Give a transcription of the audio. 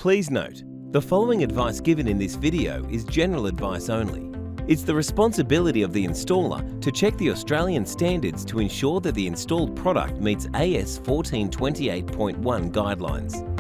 Please note, the following advice given in this video is general advice only. It's the responsibility of the installer to check the Australian standards to ensure that the installed product meets AS 1428.1 guidelines.